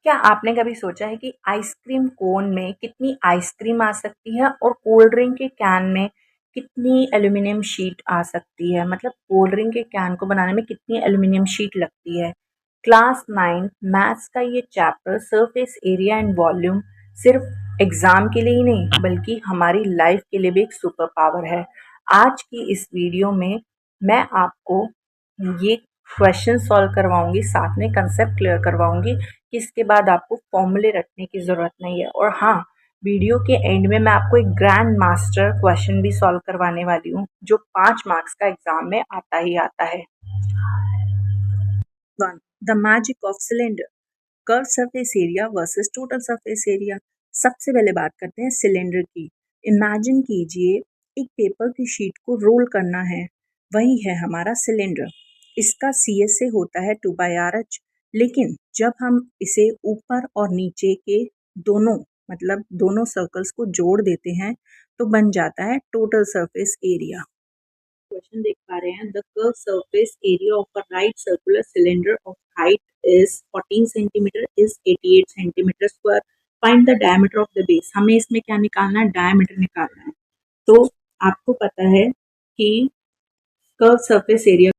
क्या आपने कभी सोचा है कि आइसक्रीम कोन में कितनी आइसक्रीम आ सकती है और कोल्ड ड्रिंक के कैन में कितनी एल्यूमीनियम शीट आ सकती है? मतलब कोल्ड ड्रिंक के कैन को बनाने में कितनी एल्यूमीनियम शीट लगती है? क्लास 9 मैथ्स का ये chapter surface area and volume सिर्फ एग्जाम के लिए ही नहीं बल्कि हमारी लाइफ के लिए भी एक सुपर पावर है। आज की इस वीडियो में मैं आपको ये क्वेश्चन सॉल्व करवाऊंगी, साथ में कंसेप्ट क्लियर करवाऊंगी कि इसके बाद आपको फॉर्मूले रटने की ज़रूरत नहीं है। और हाँ, वीडियो के एंड में मैं आपको एक ग्रैंड मास्टर क्वेश्चन भी सॉल्व करवाने वाली हूँ जो 5 मार्क्स का एग्जाम में आता ही आता है। 1. The magic of cylinder, curve surface area versus total surface area. सबसे पहले बात करते हैं सिलेंडर की। इमेजिन कीजिए एक पेपर की शीट को रोल करना है, वही है हमारा सिलेंडर। इसका CSA होता है 2/RH, लेकिन जब हम इसे ऊपर और नीचे के दोनों मतलब दोनों सर्कल्स को जोड़ देते हैं तो बन जाता है टोटल सरफेस एरिया। क्वेश्चन देख पा रहे हैं, the curve surface area of a right circular cylinder of height is 14 centimetre is 88 centimetre square, find the diameter of the base. हमें इसमें क्या निकालना है? डायमीटर निकालना है। तो आपको पता है कि curve surface area,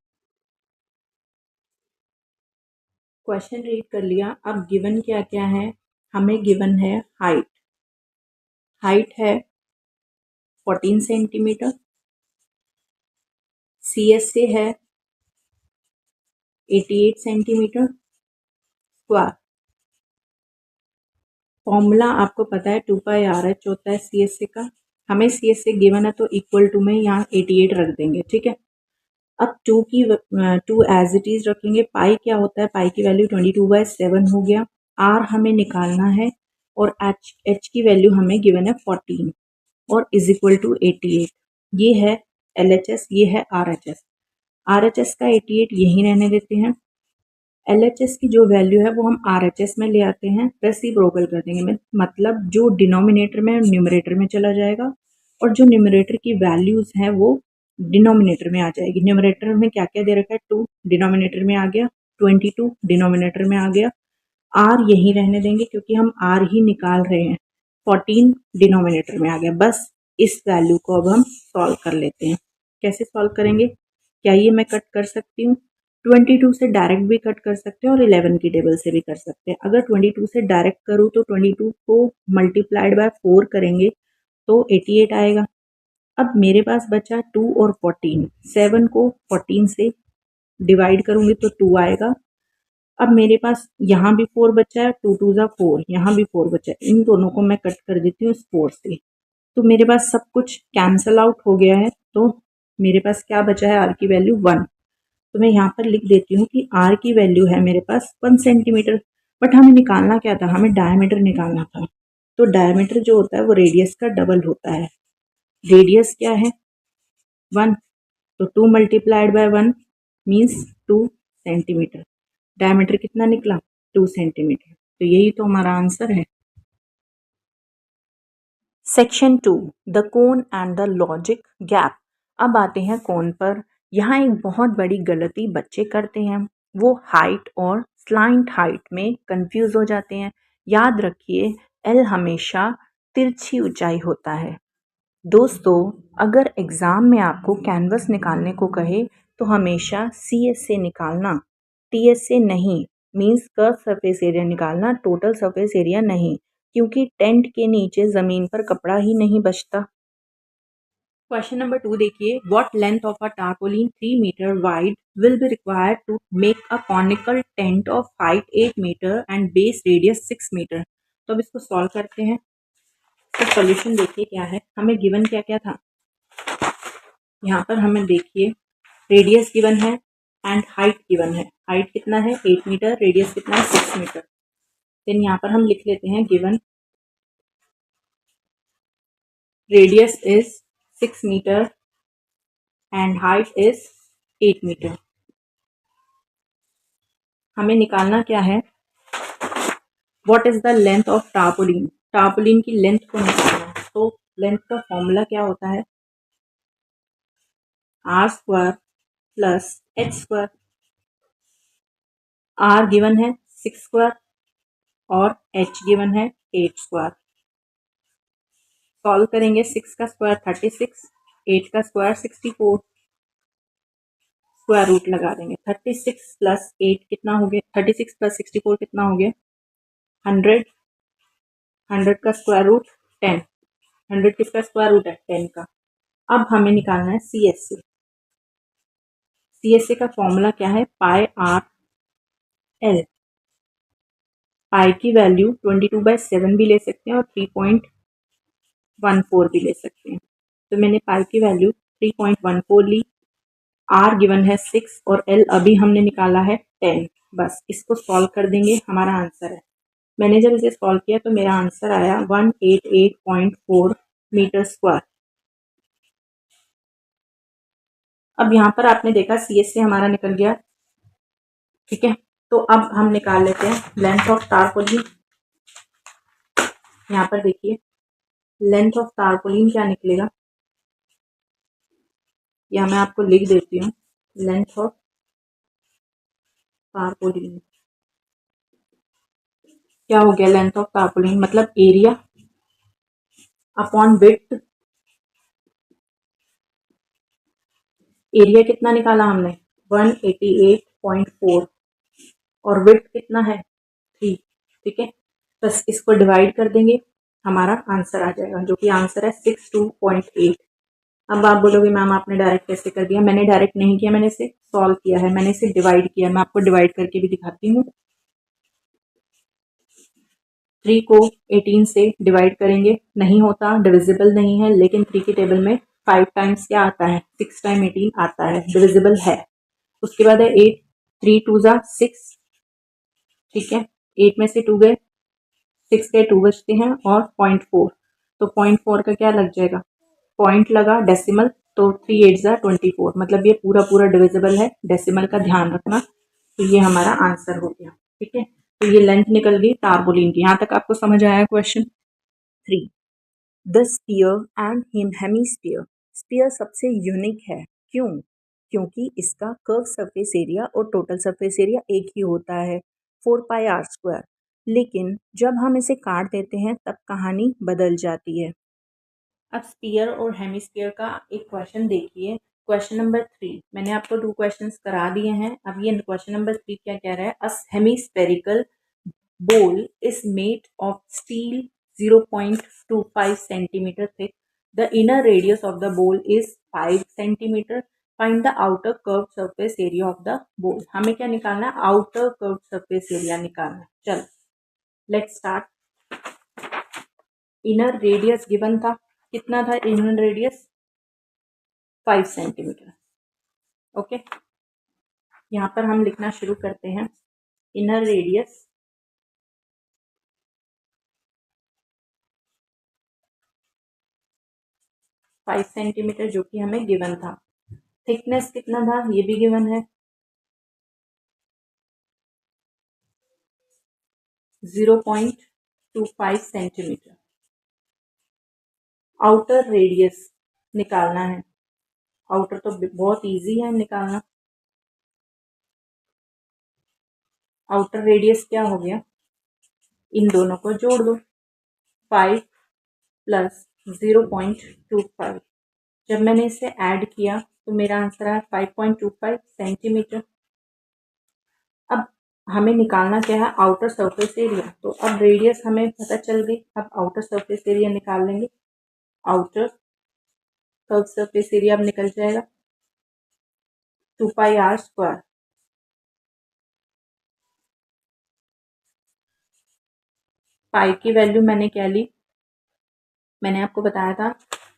question read कर लिया। अब गिवन क्या क्या है? हमें गिवन है हाइट, हाइट है 14 सेंटीमीटर, CSA है 88 सेंटीमीटर स्क्वायर। फॉर्मूला आपको पता है 2πRH होता है CSA का। हमें CSA गिवन है तो इक्वल टू में यहाँ 88 रख देंगे, ठीक है। अब 2 एज इट इज रखेंगे। पाई क्या होता है? पाई की वैल्यू 22/7 हो गया। R हमें निकालना है और H की वैल्यू हमें गिवन है 14 और इज इक्वल टू 88। ये है LHS, ये है RHS। RHS का 88 यही रहने देते हैं। LHS की जो वैल्यू है वो हम RHS में ले आते हैं, रेसिप्रोकल कर देंगे। मतलब जो डिनोमिनेटर में न्यूमरेटर में चला जाएगा और जो न्यूमरेटर की वैल्यूज हैं वो डिनोमिनेटर में आ जाएगी। न्यूमरेटर में क्या क्या दे रखा है? 2 डिनोमिनेटर में आ गया, 22 डिनोमिनेटर में आ गया। R यही रहने देंगे क्योंकि हम R ही निकाल रहे हैं। 14 डिनोमिनेटर में आ गया। बस इस वैल्यू को अब हम सॉल्व कर लेते हैं। कैसे सॉल्व करेंगे? क्या ये मैं कट कर सकती हूँ? 22 से डायरेक्ट भी कट कर सकते हैं और 11 की टेबल से भी कर सकते हैं। अगर 22 से डायरेक्ट करूँ तो 22 को मल्टीप्लाइड बाय 4 करेंगे तो 88 आएगा। अब मेरे पास बचा 2 और 14। 7 को 14 से डिवाइड करूंगी तो 2 आएगा। अब मेरे पास यहाँ भी 4 बचा है, 2 2 जा 4, यहाँ भी 4 बचा है। इन दोनों को मैं कट कर देती हूँ इस 4 से, तो मेरे पास सब कुछ कैंसल आउट हो गया है। तो मेरे पास क्या बचा है? R की वैल्यू 1। तो मैं यहाँ पर लिख देती हूँ कि R की वैल्यू है मेरे पास 1 सेंटीमीटर। बट हमें निकालना क्या था? हमें डायमीटर निकालना था। तो डायमीटर जो होता है वो रेडियस का डबल होता है। रेडियस क्या है? 1। तो 2 multiplied by 1 means 2 centimetre. Diameter कितना निकला? 2 सेंटीमीटर। तो यही तो हमारा आंसर है। Section 2, the cone and the logic gap. अब आते हैं कोन पर। यहाँ एक बहुत बड़ी गलती बच्चे करते हैं, वो हाइट और स्लाइंट हाइट में कंफ्यूज हो जाते हैं। याद रखिए, L हमेशा तिरछी ऊंचाई होता है। दोस्तों, अगर एग्जाम में आपको कैनवस निकालने को कहे तो हमेशा CSA निकालना, TSA नहीं। मीन्स कर्व सरफेस एरिया निकालना, टोटल सरफेस एरिया नहीं, क्योंकि टेंट के नीचे जमीन पर कपड़ा ही नहीं बचता। क्वेश्चन नंबर 2 देखिए, what length of a tarpaulin 3 metre wide will be required to make a conical tent of height 8 metre and base radius 6 metre. तो अब इसको सॉल्व करते हैं। तो सॉल्यूशन देखिए क्या है। हमें गिवन क्या क्या था? यहाँ पर हमें देखिए रेडियस गिवन है एंड हाइट गिवन है। हाइट कितना है? 8 मीटर। रेडियस कितना है? 6 मीटर। देन यहाँ पर हम लिख लेते हैं given radius is 6 metre and height is 8 metre. हमें निकालना क्या है? What is the length of tarpaulin. Tarpaulin की लेंथ को निकालना है। तो लेंथ का फॉर्मूला क्या होता है? R² plus H²। R given है 6², और h गिवन है 8 स्क्वायर। सॉल्व करेंगे, 6 का स्क्वायर 36, 8 का स्क्वायर 64, स्क्वायर रूट लगा देंगे। 36 प्लस 8 कितना हो गया, 36 प्लस 64 कितना हो गया 100, 100 का स्क्वायर रूट 10, 100 किसका स्क्वायर रूट है 10 का। अब हमें निकालना है C S C. C S C का फॉर्मूला क्या है, पाई आर एल। पाई की वैल्यू 22/7 भी ले सकते हैं और 3.14 भी ले सकते हैं। तो मैंने पाई की वैल्यू 3.14 ली, आर गिवन है 6 और एल अभी हमने निकाला है 10। बस इसको सॉल्व कर देंगे, हमारा आंसर है। मैंने जब इसे सॉल्व किया तो मेरा आंसर आया 188.4 मीटर स्क्वायर। अब यहाँ पर आपने देखा सी एस से हमारा निकल गया, ठीक है। तो अब हम निकाल लेते हैं लेंथ ऑफ टारपोलिन। यहाँ पर देखिए लेंथ ऑफ टारपोलिन क्या निकलेगा, या मैं आपको लिख देती हूँ। लेंथ ऑफ टारपोलिन क्या हो गया, लेंथ ऑफ टारपोलिन मतलब एरिया अपॉन विड्थ। एरिया कितना निकाला हमने 188.4 और विड्थ कितना है 3, ठीक है। बस इसको डिवाइड कर देंगे, हमारा आंसर आ जाएगा, जो कि आंसर है 62.8। अब आप बोलोगे मैम आपने डायरेक्ट कैसे कर दिया, मैंने डायरेक्ट नहीं किया, मैंने इसे सॉल्व किया है, मैंने इसे डिवाइड किया। मैं आपको डिवाइड करके भी दिखाती हूँ। 3 को 18 से डिवाइड करेंगे, नहीं होता, डिविजिबल नहीं है, लेकिन 3 की टेबल में 5 टाइम्स क्या आता है 6 टाइम 18 आता है, डिविजिबल है। उसके बाद है 8, 3 2 जा 6, ठीक है। 8 में से 2 गए, 6 के 2 बचते हैं और 0.4, तो 0.4 का क्या लग जाएगा, पॉइंट लगा डेसिमल, तो 3 8 जा 24, मतलब ये पूरा पूरा डिविजिबल है, डेसिमल का ध्यान रखना। तो ये हमारा आंसर हो गया, ठीक है। तो ये लेंथ निकल गई टारपोलिन की। यहाँ तक आपको समझ आया question 3। The sphere and hemisphere. Sphere सबसे यूनिक है, क्यों, क्योंकि इसका कर्व सरफेस एरिया और टोटल सरफेस एरिया एक ही होता है 4πr²। लेकिन जब हम इसे काट देते हैं तब कहानी बदल जाती है। अब स्पीयर और हेमिस्फीयर का एक क्वेश्चन देखिए, क्वेश्चन नंबर 3। मैंने आपको 2 क्वेश्चंस करा दिए हैं। अब ये क्वेश्चन नंबर 3 क्या कह रहा है, अ hemispherical bowl is made of steel 0.25 centimeter thick. The inner radius of the bowl is 5 centimeter. Find the outer curved surface area of the bowl. हमें क्या निकालना है, outer curved surface area निकालना है। चलो let's start. Inner radius given था, कितना था inner radius 5 सेंटीमीटर, ओके। यहाँ पर हम लिखना शुरू करते हैं, inner radius 5 सेंटीमीटर जो कि हमें गिवन था। थिकनेस कितना था ये भी गिवन है 0.25 सेंटीमीटर। आउटर रेडियस निकालना है, आउटर तो बहुत इजी है निकालना। आउटर रेडियस क्या हो गया, इन दोनों को जोड़ दो, 5 प्लस 0.25। जब मैंने इसे ऐड किया तो मेरा आंसर आया 5.25 सेंटीमीटर। अब हमें निकालना क्या है, आउटर सरफेस एरिया। तो अब रेडियस हमें पता चल गई, अब आउटर सरफेस एरिया निकाल लेंगे। आउटर कर्व सरफेस एरिया अब निकल जाएगा 2πr²। पाई की वैल्यू मैंने क्या ली, मैंने आपको बताया था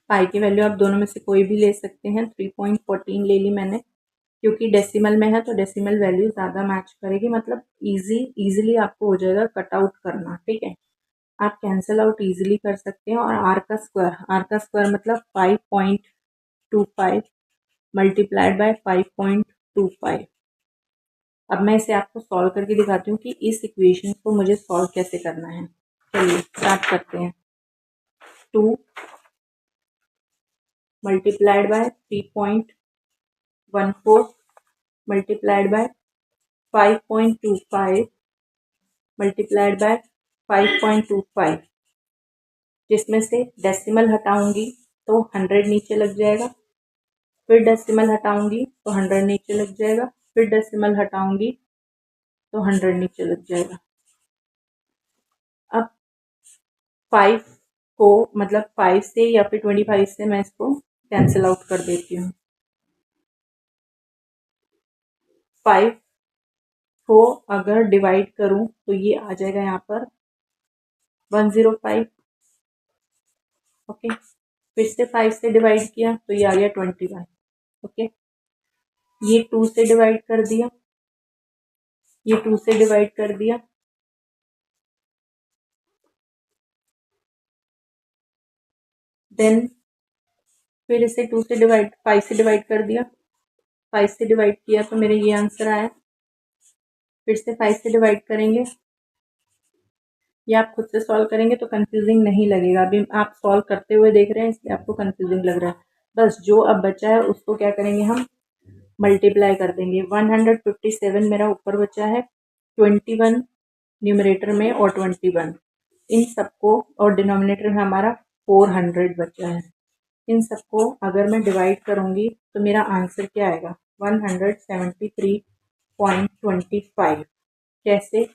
पाई की वैल्यू आप दोनों में से कोई भी ले सकते हैं। 3.14 ले ली मैंने, क्योंकि डेसिमल में है तो डेसिमल वैल्यू ज़्यादा मैच करेगी, मतलब इजीली आपको हो जाएगा कट आउट करना, ठीक है। आप कैंसिल आउट इजीली कर सकते हैं। और आर का स्क्वायर मतलब 5.25 मल्टीप्लाइड बाय 5.25। अब मैं इसे आपको सॉल्व करके दिखाती हूँ कि इस इक्वेशन को मुझे सॉल्व कैसे करना है। चलिए स्टार्ट करते हैं। 2 multiplied by 3.14 multiplied by 5.25 multiplied by 5.25, जिसमें से डेसिमल हटाऊंगी तो 100 नीचे लग जाएगा, फिर डेसिमल हटाऊंगी तो 100 नीचे लग जाएगा, फिर डेसिमल हटाऊंगी तो 100 नीचे लग जाएगा। अब 5 को मतलब 5 से या फिर 25 से मैं इसको कैंसिल आउट कर देती हूँ। 5 को अगर डिवाइड करूं तो ये आ जाएगा यहाँ पर 105। ओके, फिर से 5 से डिवाइड किया तो ये आ गया 21। ओके, ये 2 से डिवाइड कर दिया, ये 2 से डिवाइड कर दिया, देन फिर इसे 2 से डिवाइड 5 से डिवाइड कर दिया, 5 से डिवाइड किया तो मेरे ये आंसर आया। फिर से 5 से डिवाइड करेंगे, ये आप खुद से सॉल्व करेंगे तो कंफ्यूजिंग नहीं लगेगा, अभी आप सॉल्व करते हुए देख रहे हैं इसलिए आपको कंफ्यूजिंग लग रहा है। बस जो अब बचा है उसको क्या करेंगे, हम मल्टीप्लाई कर देंगे। 157 मेरा ऊपर बचा है, 21 न्यूमरेटर में और 21 इन सबको, और डिनोमिनेटर में हमारा 400 बचा है। इन सबको अगर मैं डिवाइड करूंगी तो मेरा आंसर क्या आएगा, 173.25। कैसे,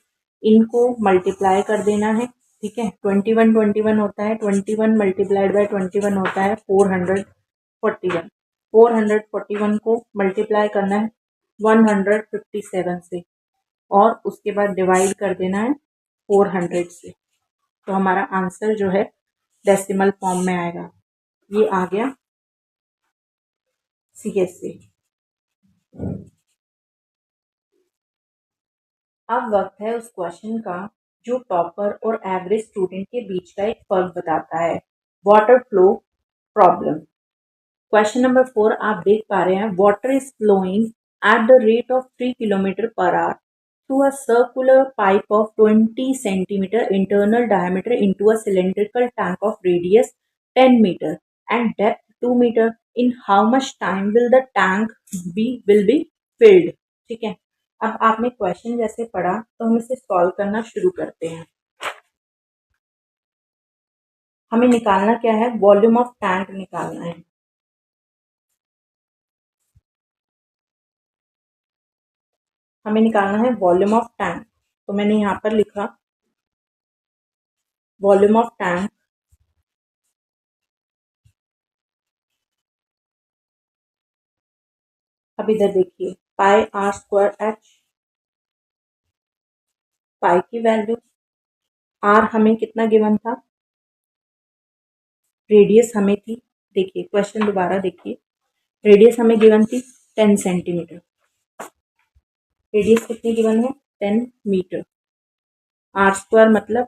इनको मल्टीप्लाई कर देना है, ठीक है। 21 होता है, 21 मल्टीप्लाइड बाय 21 होता है 441। 441 को मल्टीप्लाई करना है 157 से, और उसके बाद डिवाइड कर देना है 400 से, तो हमारा आंसर जो है डेसिमल फॉर्म में आएगा। ये आ गया CSA। अब वक्त है उस क्वेश्चन का जो टॉपर और एवरेज स्टूडेंट के बीच का एक फर्क बताता है, water flow problem. Question number 4 आप देख पा रहे हैं, water is flowing at the rate of 3 kilometre per hour through a circular pipe of 20 centimeter internal diameter into a cylindrical tank of radius 10 meter and depth 2 meter. In how much time will the tank be filled? ठीक है, अब आपने question जैसे पढ़ा तो हम इसे solve करना शुरू करते हैं। हमें निकालना क्या है, वॉल्यूम ऑफ टैंक निकालना है। हमें निकालना है वॉल्यूम ऑफ टैंक, तो मैंने यहाँ पर लिखा वॉल्यूम ऑफ टैंक अब इधर देखिए, पाई आर स्क्वायर एच, पाई की वैल्यू, आर हमें कितना गिवन था, रेडियस हमें थी, देखिए क्वेश्चन दोबारा देखिए, रेडियस हमें गिवन थी 10 सेंटीमीटर, रेडियस कितनी गिवन है 10 मीटर, आर स्क्वायर मतलब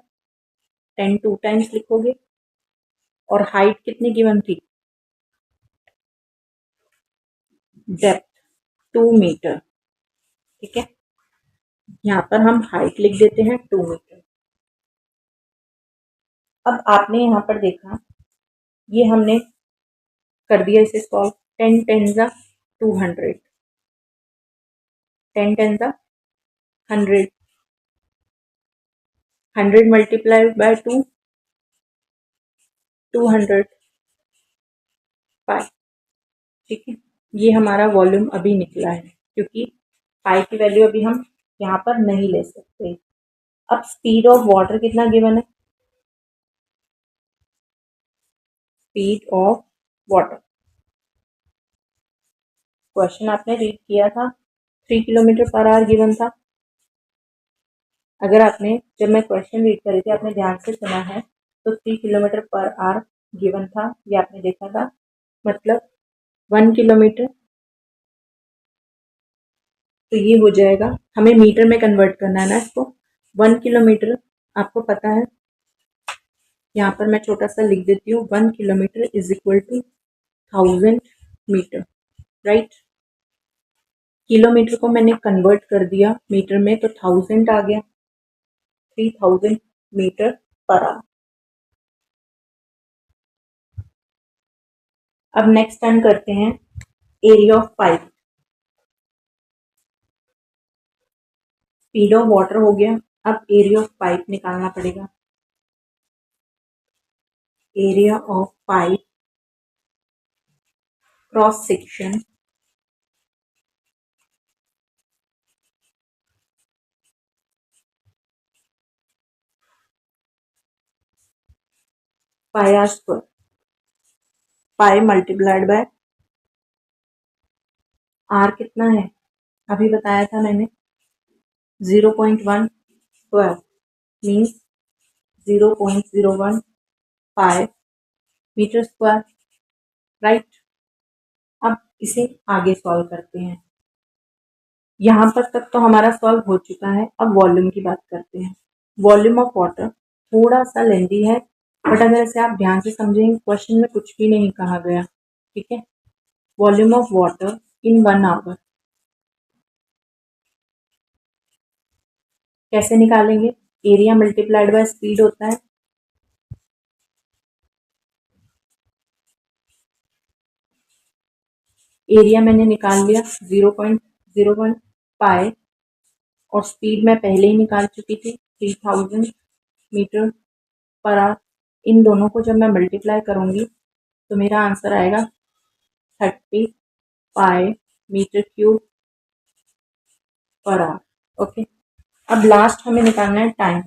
10 2 टाइम्स लिखोगे, और हाइट कितनी गिवन थी, डेप्थ 2 मीटर, ठीक है। यहाँ पर हम हाइट लिख देते हैं 2 मीटर। अब आपने यहाँ पर देखा, ये हमने कर दिया इसे सॉल्व, 10 10 जा 200, 10 10 जा 100, 100 मल्टीप्लाइड बाय 2 200 पाई, ठीक है। ये हमारा वॉल्यूम अभी निकला है, क्योंकि पाई की वैल्यू अभी हम यहाँ पर नहीं ले सकते। अब स्पीड ऑफ वाटर कितना गिवन है, स्पीड ऑफ वाटर, क्वेश्चन आपने रीड किया था, 3 किलोमीटर पर आवर गिवन था। अगर आपने, जब मैं क्वेश्चन रीड कर रही थी आपने ध्यान से सुना है, तो 3 किलोमीटर पर आवर गिवन था, ये आपने देखा था, मतलब 1 किलोमीटर, तो ये हो जाएगा, हमें मीटर में कन्वर्ट करना है ना इसको, 1 किलोमीटर आपको पता है, यहाँ पर मैं छोटा सा लिख देती हूँ, 1 kilometre is equal to 1000 metre, right. Kilometre को मैंने कन्वर्ट कर दिया मीटर में, तो 1000 आ गया, 3000 मीटर पर आवर। अब नेक्स्ट टर्न करते हैं area of pipe, speed of water हो गया। अब एरिया ऑफ पाइप निकालना पड़ेगा। Area of pipe cross section pi r square, pi multiplied by r कितना है अभी बताया था मैंने 0.1 square means 0.01 pi metre square, right. अब इसे आगे सॉल्व करते हैं। यहाँ पर तक तो हमारा सॉल्व हो चुका है। अब वॉल्यूम की बात करते हैं। वॉल्यूम ऑफ वाटर थोड़ा सा लेंदी है, बट अगर इसे आप ध्यान से समझेंगे क्वेश्चन में कुछ भी नहीं कहा गया, ठीक है। Volume of water in 1 hour कैसे निकालेंगे? एरिया मल्टीप्लाइड बाय स्पीड होता है। एरिया मैंने निकाल लिया 0.01 पाई और स्पीड मैं पहले ही निकाल चुकी थी 3000 मीटर पर आवर। इन दोनों को जब मैं मल्टीप्लाई करूंगी तो मेरा आंसर आएगा 30 pi metre cube per hour. Okay, अब लास्ट हमें निकालना है टाइम।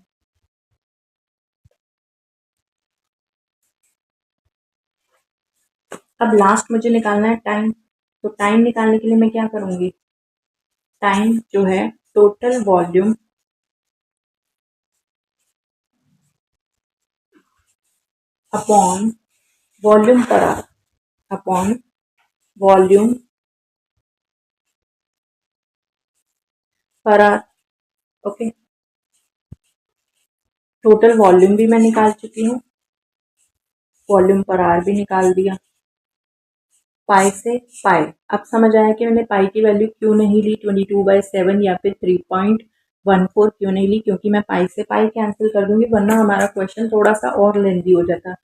अब लास्ट मुझे निकालना है टाइम, तो टाइम निकालने के लिए मैं क्या करूंगी? टाइम जो है total volume upon volume per hour upon volume पर आवर। ओके, टोटल वॉल्यूम भी मैं निकाल चुकी हूँ, वॉल्यूम पर आवर भी निकाल दिया। पाई से पाई, अब समझ आया कि मैंने पाई की वैल्यू क्यों नहीं ली 22/7 या फिर 3.14 क्यों नहीं ली, क्योंकि मैं पाई से पाई कैंसिल कर दूंगी, वरना हमारा क्वेश्चन थोड़ा सा और लेंदी हो जाता।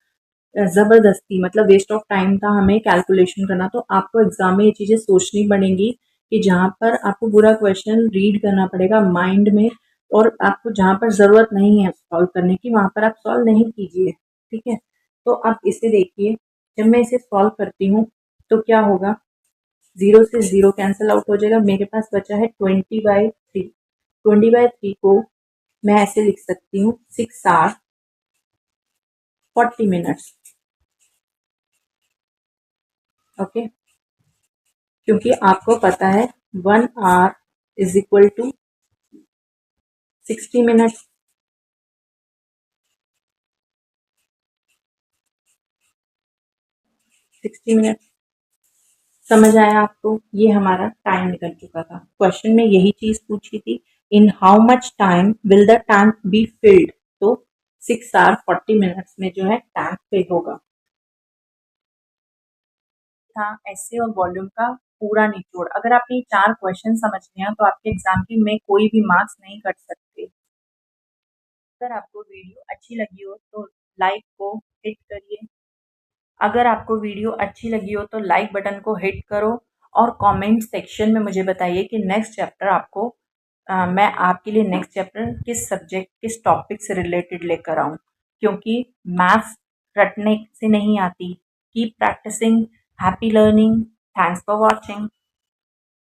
ज़बरदस्ती मतलब वेस्ट ऑफ टाइम था हमें कैलकुलेशन करना। तो आपको एग्जाम में ये चीज़ें सोचनी पड़ेंगी कि जहाँ पर आपको पूरा क्वेश्चन रीड करना पड़ेगा माइंड में, और आपको जहाँ पर ज़रूरत नहीं है सॉल्व करने की वहाँ पर आप सॉल्व नहीं कीजिए, ठीक है। तो आप इसे देखिए, जब मैं इसे सॉल्व करती हूँ तो क्या होगा? 0 से 0 कैंसिल आउट हो जाएगा, मेरे पास बचा है 20/3। 20/3 को मैं ऐसे लिख सकती हूँ 6 आवर 40 मिनट्स। ओके, क्योंकि आपको पता है 1 hour is equal to 60 minutes. 60 minutes समझ आया आपको? ये हमारा टाइम निकल चुका था। क्वेश्चन में यही चीज पूछी थी, in how much time will the tank be filled. तो 6 आवर 40 मिनट्स में जो है टैंक फिल होगा। था एसए और वॉल्यूम का पूरा निचोड़। अगर आपने 4 क्वेश्चन समझ लिया तो आपके एग्जाम की में कोई भी मार्क्स नहीं कट सकते। अगर आपको वीडियो अच्छी लगी हो तो लाइक को हिट करिए। अगर आपको वीडियो अच्छी लगी हो तो लाइक बटन को हिट करो और कमेंट सेक्शन में मुझे बताइए कि नेक्स्ट चैप्टर आपको मैं आपके लिए नेक्स्ट चैप्टर किस सब्जेक्ट किस टॉपिक से रिलेटेड लेकर आऊँ, क्योंकि मैथ्स रटने से नहीं आती। Keep practising. Happy learning. Thanks for watching.